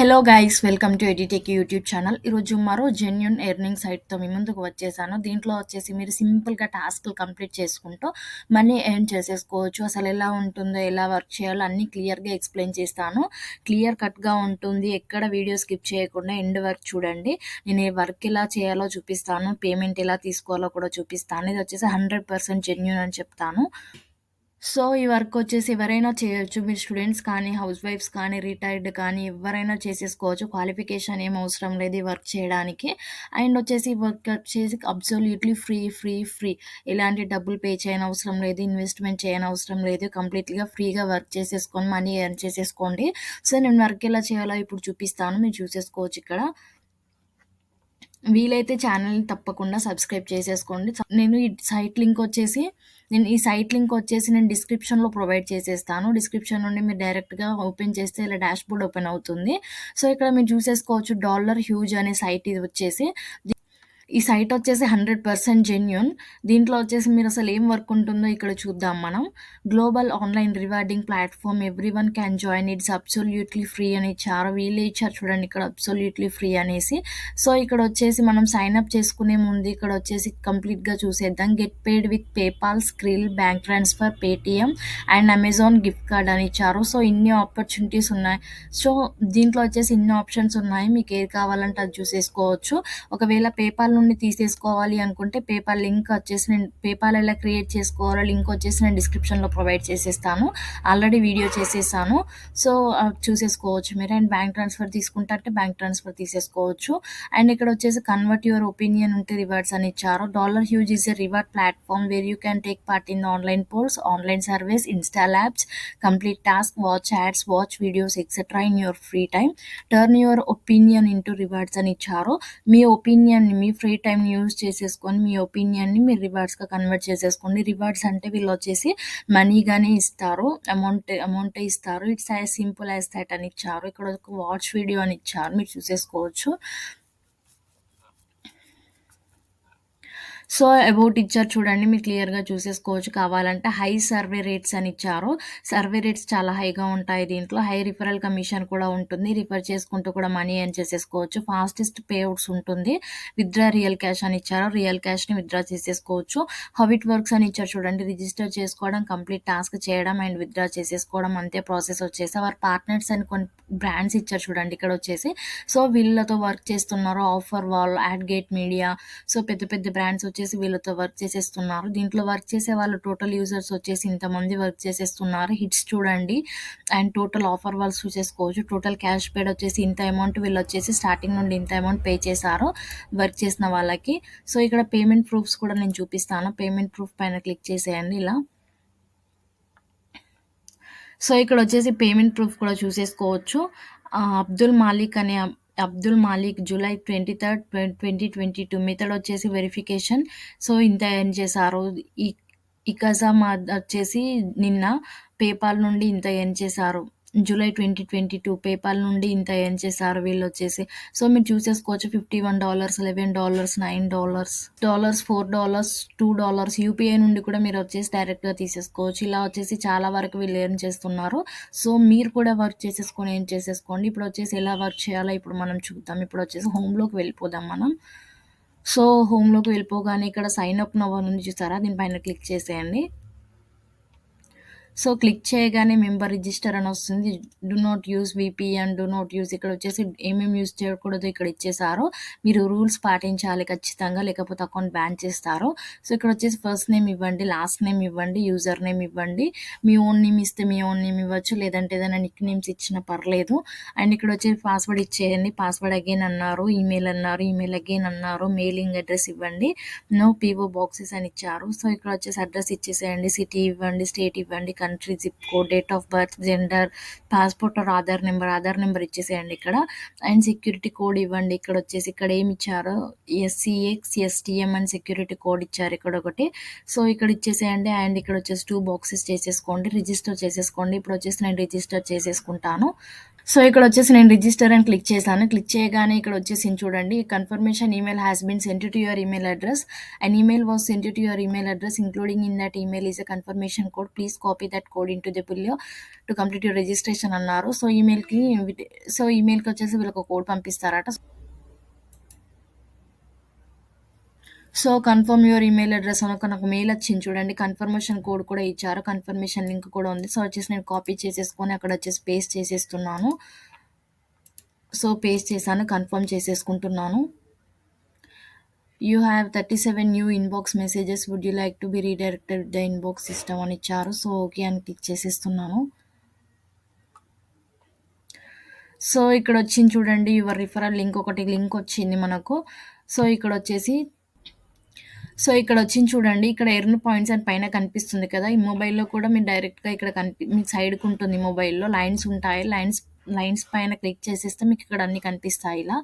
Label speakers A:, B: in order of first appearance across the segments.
A: Hello guys, welcome to Edu Techie YouTube channel. ఈరోజు మరో genuine earning సైట్తో మీ ముందుకు వచ్చేసాను. దీంట్లో వచ్చేసి మీరు సింపుల్గా టాస్క్లు కంప్లీట్ చేసుకుంటూ మనీ ఎర్న్ చేసేసుకోవచ్చు. అసలు ఎలా ఉంటుందో, ఎలా వర్క్ చేయాలో అన్నీ క్లియర్గా ఎక్స్ప్లెయిన్ చేస్తాను. క్లియర్ కట్గా ఉంటుంది. ఎక్కడ వీడియో స్కిప్ చేయకుండా ఎండ్ వర్క్ చూడండి. నేను ఈ వర్క్ ఎలా చేయాలో చూపిస్తాను, పేమెంట్ ఎలా తీసుకోవాలో కూడా చూపిస్తాను. ఇది వచ్చేసి 100% జెన్యూన్ అని చెప్తాను. సో ఈ వర్క్ వచ్చేసి ఎవరైనా చేయొచ్చు. మీరు స్టూడెంట్స్ కానీ, హౌస్ వైఫ్స్ కానీ, రిటైర్డ్ కానీ ఎవరైనా చేసేసుకోవచ్చు. క్వాలిఫికేషన్ ఏం అవసరం లేదు ఈ వర్క్ చేయడానికి. అండ్ వచ్చేసి వర్క్ వచ్చేసి అబ్సల్యూట్లీ ఫ్రీ. ఎలాంటి డబ్బులు పే చేయని అవసరం లేదు, ఇన్వెస్ట్మెంట్ చేయని అవసరం లేదు. కంప్లీట్గా ఫ్రీగా వర్క్ చేసేసుకొని మనీ ఎర్న్ చేసేసుకోండి. సో నేను వర్క్ ఎలా చేయాలో ఇప్పుడు చూపిస్తాను, మీరు చూసేసుకోవచ్చు. ఇక్కడ వీలైతే ఛానల్ని తప్పకుండా సబ్స్క్రైబ్ చేసేసుకోండి. నేను ఈ సైట్ లింక్ వచ్చేసి నేను డిస్క్రిప్షన్లో ప్రొవైడ్ చేసేస్తాను. డిస్క్రిప్షన్ నుండి మీరు డైరెక్ట్గా ఓపెన్ చేస్తే ఇలా డాష్ బోర్డ్ ఓపెన్ అవుతుంది. సో ఇక్కడ మీరు చూసేసుకోవచ్చు $హ్యూజ్ అనే సైట్. ఇది వచ్చేసి ఈ సైట్ వచ్చేసి 100% జెన్యూన్. దీంట్లో వచ్చేసి మీరు అసలు ఏం వర్క్ ఉంటుందో ఇక్కడ చూద్దాం మనం. Global online rewarding platform, everyone can join, it's absolutely free అని ఇచ్చారు. వీళ్ళే ఇచ్చారు చూడండి ఇక్కడ అబ్సల్యూట్లీ ఫ్రీ అనేసి. సో ఇక్కడ వచ్చేసి మనం సైన్ అప్ చేసుకునే ముందు ఇక్కడ వచ్చేసి కంప్లీట్గా చూసేద్దాం. Get paid with PayPal, Skrill, bank transfer, Paytm and Amazon gift card అని ఇచ్చారు. సో ఇన్ని ఆపర్చునిటీస్ ఉన్నాయి. సో దీంట్లో వచ్చేసి ఇన్ని ఆప్షన్స్ ఉన్నాయి. మీకు ఏది కావాలంటే అది చూసేసుకోవచ్చు. ఒకవేళ పేపాల్ నుండి తీసేసుకోవాలి అనుకుంటే పేపాల్ లింక్ వచ్చేసి నేను పేపాల్ ఎలా క్రియేట్ చేసుకోవాలో లింక్ వచ్చేసి నేను డిస్క్రిప్షన్లో ప్రొవైడ్ చేసేస్తాను. ఆల్రెడీ వీడియో చేసేసాను. సో చూసేసుకోవచ్చు మీరు. అండ్ బ్యాంక్ ట్రాన్స్ఫర్ తీసుకుంటే బ్యాంక్ ట్రాన్స్ఫర్ తీసేసుకోవచ్చు. అండ్ ఇక్కడ వచ్చేసి కన్వర్ట్ యువర్ ఒపీనియన్ ఉంటే రివార్డ్స్ అని ఇచ్చారు. $హ్యూజ్ is a reward platform where you can take part in online polls, online service, install apps, complete task, watch ads, watch videos etcetera in your free time. Turn your opinion into rewards అని ఇచ్చారు. మీ ఒపీనియన్ని, మీ free టైంని use చేసేసుకొని మీ ఒపీనియన్ని మీరు రివార్డ్స్గా convert చేసేసుకోండి. Rewards అంటే వీళ్ళు వచ్చేసి మనీగానే ఇస్తారు, అమౌంటే ఇస్తారు. It's as simple as that అని ఇచ్చారు. ఇక్కడ ఒక వాచ్ వీడియో అని ఇచ్చారు, మీరు చూసేసుకోవచ్చు. సో అబౌట్ ఇచ్చారు చూడండి, మీరు క్లియర్గా చూసేసుకోవచ్చు. కావాలంటే హై సర్వే రేట్స్ అని ఇచ్చారు. సర్వే రేట్స్ చాలా హైగా ఉంటాయి. దీంట్లో హై రిఫరల్ కమిషన్ కూడా ఉంటుంది. రిఫర్ చేసుకుంటూ కూడా మనీ ఎర్న్ చేసేసుకోవచ్చు. ఫాస్టెస్ట్ పే అవుట్స్ ఉంటుంది. విత్డ్రా రియల్ క్యాష్ అని ఇచ్చారు. రియల్ క్యాష్ని విత్డ్రా చేసేసుకోవచ్చు. హౌ ఇట్ వర్క్స్ అని ఇచ్చారు చూడండి. రిజిస్టర్ చేసుకోవడం, కంప్లీట్ టాస్క్ చేయడం అండ్ విత్డ్రా చేసేసుకోవడం, అంతే ప్రాసెస్ వచ్చేసి. వారి పార్ట్నర్స్ అని కొన్ని బ్రాండ్స్ ఇచ్చారు చూడండి ఇక్కడ వచ్చేసి. సో వీళ్ళతో వర్క్ చేస్తున్నారు. Offer wall, add gate media, so పెద్ద పెద్ద బ్రాండ్స్ వచ్చేసి వీళ్ళతో వర్క్ చేసేస్తున్నారు. దీంట్లో వర్క్ చేసే వాళ్ళు టోటల్ యూజర్స్ వచ్చేసి ఇంతమంది వర్క్ చేసేస్తున్నారు. హిట్స్ చూడండి అండ్ టోటల్ ఆఫర్ వాల్స్ చూసేసుకోవచ్చు. టోటల్ క్యాష్ పేడ్ వచ్చేసి ఇంత అమౌంట్ వీళ్ళు వచ్చేసి స్టార్టింగ్ నుండి ఇంత అమౌంట్ పే చేశారు వర్క్ చేసిన వాళ్ళకి. సో ఇక్కడ పేమెంట్ ప్రూఫ్స్ కూడా నేను చూపిస్తాను. పేమెంట్ ప్రూఫ్ పైన క్లిక్ చేసేయండి ఇలా. సో ఇక్కడ వచ్చేసి పేమెంట్ ప్రూఫ్ కూడా చూసేసుకోవచ్చు. Abdul Malik July 23rd 2022 method వచ్చేసి వెరిఫికేషన్. సో ఇంత ఎర్న్ చేశారు. ఇకజామాద్ వచ్చేసి నిన్న పేపాల్ నుండి ఇంత ఎర్న్ చేశారు. జూలై 2022 పేపాల్ నుండి ఇంత ఎర్న్ చేశారు వీళ్ళు వచ్చేసి. సో మీరు చూసేసుకోవచ్చు. $51, $11, $9, $4, $2 యూపీఐ నుండి కూడా మీరు వచ్చేసి డైరెక్ట్గా తీసేసుకోవచ్చు. ఇలా వచ్చేసి చాలా వరకు వీళ్ళు ఎర్న్ చేస్తున్నారు. సో మీరు కూడా వర్క్ చేసేసుకొని ఎర్న్ చేసేసుకోండి. ఇప్పుడు వచ్చేసి ఎలా వర్క్ చేయాలో ఇప్పుడు మనం చూద్దాం. ఇప్పుడు వచ్చేసి హోమ్లోకి వెళ్ళిపోదాం మనం. సో హోమ్లోకి వెళ్ళిపోగానే ఇక్కడ సైన్ అప్ నవ్ అని చూసారా, దీనిపైన క్లిక్ చేసేయండి. సో క్లిక్ చేయగానే మెంబర్ రిజిస్టర్ అని వస్తుంది. Do not use VPN, do not use, ఇక్కడ వచ్చేసి ఏమేమి యూస్ చేయకూడదు ఇక్కడ ఇచ్చేసారు. మీరు రూల్స్ పాటించాలి ఖచ్చితంగా, లేకపోతే అకౌంట్ బ్యాన్ చేస్తారు. సో ఇక్కడ వచ్చేసి ఫస్ట్ నేమ్ ఇవ్వండి, లాస్ట్ నేమ్ ఇవ్వండి, యూజర్ నేమ్ ఇవ్వండి. మీ ఓన్ నేమ్ ఇస్తే మీ ఓన్ నేమ్ ఇవ్వచ్చు, లేదంటే ఏదైనా నిక్ నేమ్స్ ఇచ్చినా పర్లేదు. అండ్ ఇక్కడ వచ్చేసి పాస్వర్డ్ ఇచ్చేయండి. పాస్వర్డ్ అగైన్ అన్నారు, ఈమెయిల్ అన్నారు, ఈమెయిల్ అగైన్ అన్నారు. మెయిలింగ్ అడ్రస్ ఇవ్వండి. నో పీఓ బాక్సెస్ అని ఇచ్చారు. సో ఇక్కడ వచ్చేసి అడ్రస్ ఇచ్చేసేయండి. సిటీ ఇవ్వండి, స్టేట్ ఇవ్వండి, country, zip code, date of birth, gender, passport or Aadhaar number ఇచ్చేసేయండి ఇక్కడ. అండ్ సెక్యూరిటీ కోడ్ ఇవ్వండి. ఇక్కడ వచ్చేసి ఇక్కడ ఏమి ఇచ్చారో SCX STM అని సెక్యూరిటీ కోడ్ ఇచ్చారు ఇక్కడ ఒకటి. సో ఇక్కడ ఇచ్చేసేయండి. అండ్ ఇక్కడ వచ్చేసి 2 బాక్సెస్ చేసేసుకోండి, రిజిస్టర్ చేసేసుకోండి. ఇప్పుడు వచ్చేసి నేను రిజిస్టర్ చేసేసుకుంటాను. సో ఇక్కడ వచ్చేసి నేను రిజిస్టర్ అని క్లిక్ చేశాను. క్లిక్ చేయగానే ఇక్కడ వచ్చేసింది చూడండి. Confirmation email has been sent to your email address. An email was sent to your email address including in that email is a confirmation code. Please copy that code into the below to complete your registration అన్నారు. So ఈమెయిల్కి వచ్చేసి వీళ్ళకి code పంపిస్తారట. So confirm your email address అని నాకు mail వచ్చింది చూడండి. Confirmation code కూడా ఇచ్చారు. కన్ఫర్మేషన్ లింక్ కూడా ఉంది. సో వచ్చేసి నేను కాపీ చేసేసుకొని అక్కడ వచ్చేసి పేస్ట్ చేసేస్తున్నాను. సో పేస్ట్ చేశాను. కన్ఫర్మ్ చేసేసుకుంటున్నాను. You have 37 new inbox messages, would you like to be redirected the inbox system అని ఇచ్చారు. సో ఓకే అని క్లిక్ చేసేస్తున్నాను. సో ఇక్కడ వచ్చింది చూడండి, యువర్ రిఫరల్ లింక్ ఒకటి లింక్ వచ్చింది మనకు. సో ఇక్కడ వచ్చింది చూడండి. ఇక్కడ ఎర్న్ పాయింట్స్ అని పైన కనిపిస్తుంది కదా. ఈ మొబైల్లో కూడా మీరు డైరెక్ట్గా ఇక్కడ మీ సైడ్కి ఉంటుంది. మొబైల్లో లైన్స్ ఉంటాయి. లైన్స్ పైన క్లిక్ చేసేస్తే మీకు ఇక్కడ అన్ని కనిపిస్తాయి ఇలా.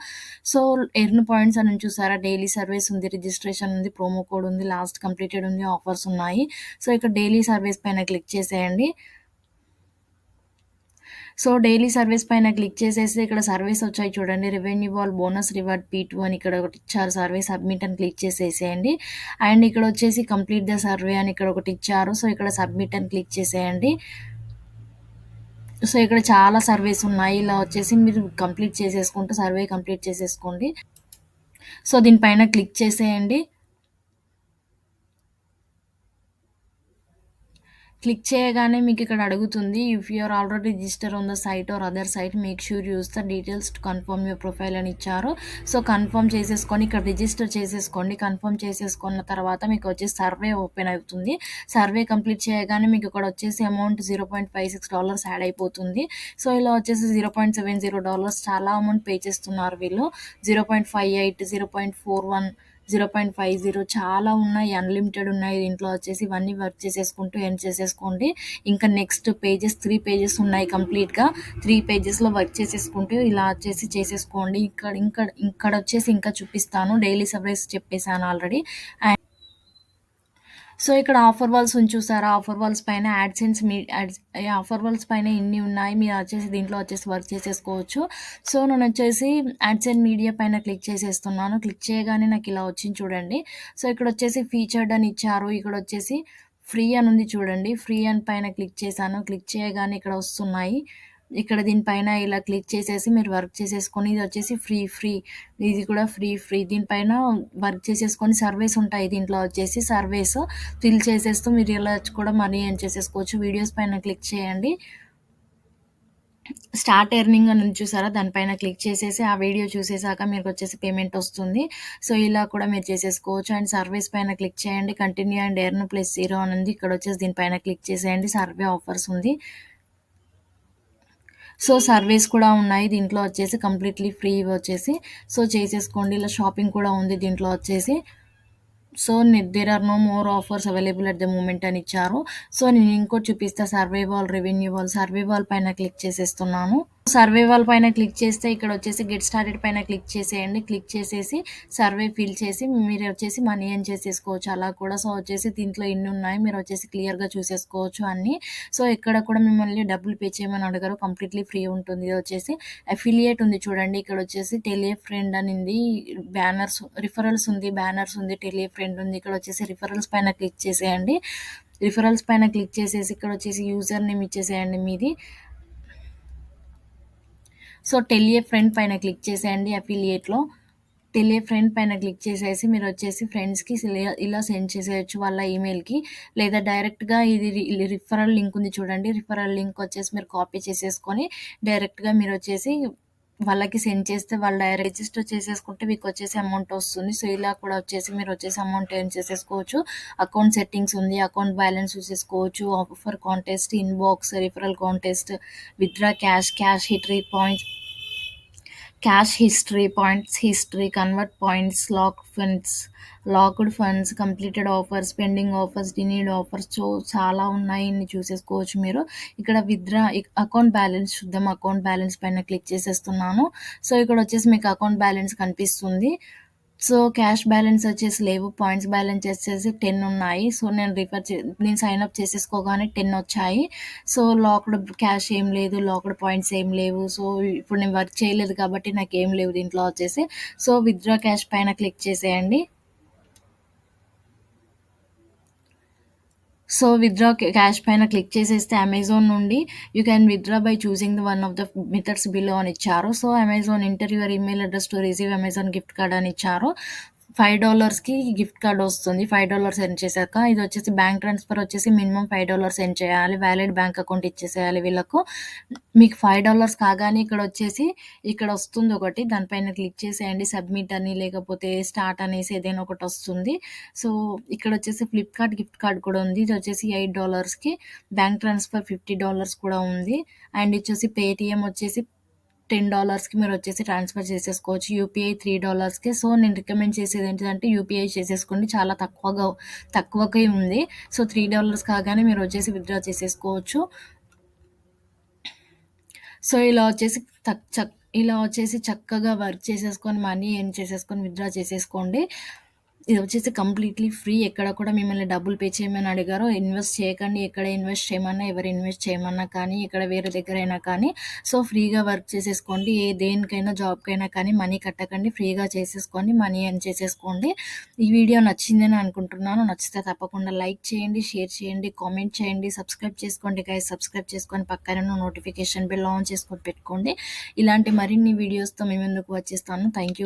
A: సో ఎర్న్ పాయింట్స్ అని చూసారా, డైలీ సర్వీస్ ఉంది, రిజిస్ట్రేషన్ ఉంది, ప్రోమో కోడ్ ఉంది, లాస్ట్ కంప్లీటెడ్ ఉంది, ఆఫర్స్ ఉన్నాయి. సో ఇక్కడ డైలీ సర్వీస్ పైన క్లిక్ చేసేయండి. సో డైలీ సర్వీస్ పైన క్లిక్ చేసేసి ఇక్కడ సర్వీస్ వచ్చాయి చూడండి. Revenue wall bonus reward P2 అని ఇక్కడ ఒకటి ఇచ్చారు. సర్వే సబ్మిట్ అని క్లిక్ చేసేసేయండి. అండ్ ఇక్కడ వచ్చేసి కంప్లీట్ ద సర్వే అని ఇక్కడ ఒకటి ఇచ్చారు. సో ఇక్కడ సబ్మిట్ అని క్లిక్ చేసేయండి. సో ఇక్కడ చాలా సర్వేస్ ఉన్నాయి. ఇలా వచ్చేసి మీరు కంప్లీట్ చేసేసుకుంటూ సర్వే కంప్లీట్ చేసేసుకోండి. సో దీనిపైన క్లిక్ చేసేయండి. క్లిక్ చేయగానే మీకు ఇక్కడ అడుగుతుంది, if you are already register on the site or other site make sure use the details to confirm your profile అని ఇచ్చారు. సో కన్ఫర్మ్ చేసేసుకొని ఇక్కడ రిజిస్టర్ చేసేసుకోండి. కన్ఫర్మ్ చేసేసుకున్న తర్వాత మీకు వచ్చేసి సర్వే ఓపెన్ అవుతుంది. సర్వే కంప్లీట్ చేయగానే మీకు ఇక్కడ వచ్చేసి అమౌంట్ $0.56 యాడ్ అయిపోతుంది. సో ఇలా వచ్చేసి $0.70 చాలా అమౌంట్ పే చేస్తున్నారు వీళ్ళు. 0.58, 0.41, 0.50 చాలా ఉన్నాయి. అన్లిమిటెడ్ ఉన్నాయి. దీంట్లో వచ్చేసి ఇవన్నీ వర్క్ చేసేసుకుంటూ ఎండ్ చేసేసుకోండి. ఇంకా నెక్స్ట్ పేజెస్ 3 పేజెస్ ఉన్నాయి. కంప్లీట్గా 3 పేజెస్లో వర్క్ చేసేసుకుంటూ ఇలా వచ్చేసి చేసేసుకోండి. ఇక్కడ వచ్చేసి ఇంకా చూపిస్తాను. డైలీ సర్వీస్ చెప్పేశాను ఆల్రెడీ. సో ఇక్కడ ఆఫర్ వాల్స్ చూసారా, ఆఫర్ వాల్స్ పైన యాడ్సెన్స్ ఆఫర్ వాల్స్ పైన ఇన్ని ఉన్నాయి. మీరు వచ్చేసి దీంట్లో వచ్చేసి వర్క్ చేసేసుకోవచ్చు. సో నేను వచ్చేసి యాడ్సెన్స్ మీడియా పైన క్లిక్ చేసేస్తున్నాను. క్లిక్ చేయగానే నాకు ఇలా వచ్చింది చూడండి. సో ఇక్కడ వచ్చేసి ఫీచర్డ్ అని ఇచ్చారు. ఇక్కడ వచ్చేసి ఫ్రీ అని ఉంది చూడండి. ఫ్రీ అని పైన క్లిక్ చేశాను. క్లిక్ చేయగానే ఇక్కడ వస్తున్నాయి. ఇక్కడ దీనిపైన ఇలా క్లిక్ చేసేసి మీరు వర్క్ చేసేసుకొని, ఇది వచ్చేసి ఫ్రీ, ఇది కూడా ఫ్రీ. దీనిపైన వర్క్ చేసేసుకొని సర్వేస్ ఉంటాయి. దీంట్లో వచ్చేసి సర్వేస్ ఫిల్ చేసేస్తూ మీరు ఇలా కూడా మనీ ఎర్న్ చేసేసుకోవచ్చు. వీడియోస్ పైన క్లిక్ చేయండి. స్టార్ట్ ఎర్నింగ్ అని చూసారా, దానిపైన క్లిక్ చేసేసి ఆ వీడియో చూసేసాక మీకు వచ్చేసి పేమెంట్ వస్తుంది. సో ఇలా కూడా మీరు చేసేసుకోవచ్చు. అండ్ సర్వీస్ పైన క్లిక్ చేయండి. కంటిన్యూ అండ్ ఎర్న్ +0 అని ఉంది. ఇక్కడ వచ్చేసి దీనిపైన క్లిక్ చేసేయండి. సర్వే ఆఫర్స్ ఉంది. సో సర్వీస్ కూడా ఉన్నాయి. దీంట్లో వచ్చేసి కంప్లీట్లీ ఫ్రీ వచ్చేసి. సో చేసేసుకోండి. ఇలా షాపింగ్ కూడా ఉంది దీంట్లో వచ్చేసి. So there are no more offers available at the moment అని ఇచ్చారు. సో నేను ఇంకోటి చూపిస్తా. Survey wall, revenue wall. Survey wall పైన క్లిక్ చేసేస్తున్నాను. సర్వే వాల్ పైన క్లిక్ చేస్తే ఇక్కడ వచ్చేసి గెట్ స్టార్టెడ్ పైన క్లిక్ చేసేయండి. క్లిక్ చేసేసి సర్వే ఫిల్ చేసి మీరు వచ్చేసి మనీ ఎర్న్ చేసేసుకోవచ్చు అలా కూడా. సో వచ్చేసి దీంట్లో ఎన్ని ఉన్నాయి మీరు వచ్చేసి క్లియర్గా చూసేసుకోవచ్చు అన్నీ. సో ఎక్కడ కూడా మిమ్మల్ని డబ్బులు పే చేయమని అడగరు. కంప్లీట్లీ ఫ్రీ ఉంటుంది. ఇది వచ్చేసి అఫిలియేట్ ఉంది చూడండి. ఇక్కడ వచ్చేసి టెలియే ఫ్రెండ్ అని ఉంది. బ్యానర్స్, రిఫరల్స్ ఉంది, బ్యానర్స్ ఉంది, టెలియే ఫ్రెండ్ ఉంది. ఇక్కడ వచ్చేసి రిఫరల్స్ పైన క్లిక్ చేసేయండి. రిఫరల్స్ పైన క్లిక్ చేసేసి ఇక్కడ వచ్చేసి యూజర్ నేమ్ ఇచ్చేసేయండి మీది. సో టెలియే ఫ్రెండ్ పైన క్లిక్ చేసేయండి. అఫిలియేట్లో టెలియే ఫ్రెండ్ పైన క్లిక్ చేసేసి మీరు వచ్చేసి ఫ్రెండ్స్కి ఇలా సెండ్ చేసేయచ్చు వాళ్ళ ఈమెయిల్కి. లేదా డైరెక్ట్గా ఇది రిఫరల్ లింక్ ఉంది చూడండి. రిఫరల్ లింక్ వచ్చేసి మీరు కాపీ చేసేసుకొని డైరెక్ట్గా మీరు వచ్చేసి వాళ్ళకి సెండ్ చేస్తే వాళ్ళు డైరెక్ట్ రిజిస్టర్ చేసేసుకుంటే మీకు వచ్చేసి అమౌంట్ వస్తుంది. సో ఇలా కూడా వచ్చేసి మీరు వచ్చేసి అమౌంట్ ఎర్న్ చేసేసుకోవచ్చు. అకౌంట్ సెట్టింగ్స్ ఉంది, అకౌంట్ బ్యాలెన్స్ చూసేసుకోవచ్చు, offer contest, inbox, referral contest, withdraw cash history points, convert points, locked funds, completed offers, pending offers, denied offers. So చాలా ఉన్నాయి. ఇన్ని చూసేసుకోవచ్చు మీరు. ఇక్కడ అకౌంట్ బ్యాలెన్స్ చూద్దాం. అకౌంట్ బ్యాలెన్స్ పైన క్లిక్ చేసేస్తున్నాను. సో ఇక్కడ వచ్చేసి మీకు అకౌంట్ బ్యాలెన్స్ కనిపిస్తుంది. సో, క్యాష్ బ్యాలెన్స్ వచ్చేసి లేవు. పాయింట్స్ బ్యాలెన్స్ వచ్చేసి 10 ఉన్నాయి. సో, నేను సైన్ అప్ చేసేసుకోగానే 10 వచ్చాయి. సో, లాక్డ్ క్యాష్ ఏం లేదు. లాక్డ్ పాయింట్స్ ఏం లేవు. సో, ఇప్పుడు నేను వర్క్ చేయలేదు కాబట్టి నాకేం లేవు దీంట్లో వచ్చేసి. సో, విత్‌డ్రా క్యాష్ పైన క్లిక్ చేసేయండి. సో, విత్‌డ్రా క్యాష్ పైన క్లిక్ చేసేస్తే అమెజాన్ నుండి you can withdraw by choosing the one of the methods below అని ఇచ్చారు. So, Amazon enter your email address to receive Amazon gift card అని ఇచ్చారు. $5కి గిఫ్ట్ కార్డ్ వస్తుంది. $5 సెండ్ చేశాక ఇది వచ్చేసి బ్యాంక్ ట్రాన్స్ఫర్ వచ్చేసి మినిమమ్ $5 సెండ్ చేయాలి. వ్యాలిడ్ బ్యాంక్ అకౌంట్ ఇచ్చేసేయాలి వీళ్ళకు. మీకు $5 కాగానే ఇక్కడ వస్తుంది ఒకటి. దానిపైన క్లిక్ చేసేయండి. సబ్మిట్ అని లేకపోతే స్టార్ట్ అనేసి ఏదైనా ఒకటి వస్తుంది. సో, ఇక్కడ వచ్చేసి ఫ్లిప్‌కార్ట్ గిఫ్ట్ కార్డ్ కూడా ఉంది. ఇది వచ్చేసి $8కి బ్యాంక్ ట్రాన్స్ఫర్ $50 కూడా ఉంది. అండ్ ఇది వచ్చేసి పేటీఎం వచ్చేసి $10కి మీరు వచ్చేసి ట్రాన్స్ఫర్ చేసేసుకోవచ్చు. యూపీఐ $3కి. సో, నేను రికమెండ్ చేసేది ఏంటిదంటే యూపీఐ చేసేసుకోండి. చాలా తక్కువకే ఉంది. సో, $3 కాగానే మీరు వచ్చేసి విత్‌డ్రా చేసేసుకోవచ్చు. సో, ఇలా వచ్చేసి చక్కగా వర్క్ చేసేసుకొని మనీ ఎర్న్ చేసేసుకొని విత్‌డ్రా చేసేసుకోండి. ఇది వచ్చేసి కంప్లీట్‌లీ ఫ్రీ. ఎక్కడ కూడా మిమ్మల్ని డబ్బులు పే చేయమని అడిగరు. ఇన్వెస్ట్ చేయకండి. ఎక్కడ ఇన్వెస్ట్ చేయమన్నా, ఎవరు ఇన్వెస్ట్ చేయమన్నా కానీ, ఎక్కడ వేరే దగ్గరైనా కానీ, సో, ఫ్రీగా వర్క్ చేసేసుకోండి. దేనికైనా జాబ్‌కైనా కానీ మనీ కట్టకండి. ఫ్రీగా చేసేసుకోండి. మనీ ఎర్న్ చేసేసుకోండి. ఈ వీడియో నచ్చిందని అనుకుంటున్నాను. నచ్చితే తప్పకుండా లైక్ చేయండి, షేర్ చేయండి, కామెంట్ చేయండి, సబ్స్క్రైబ్ చేసుకోండి గైస్. సబ్స్క్రైబ్ చేసుకొని పక్కన ఉన్న నోటిఫికేషన్ బెల్ ఆన్ చేసుకొని పెట్టుకోండి. ఇలాంటి మరిన్ని వీడియోస్‌తో మీ ముందుకు వచ్చేస్తాను. Thank you.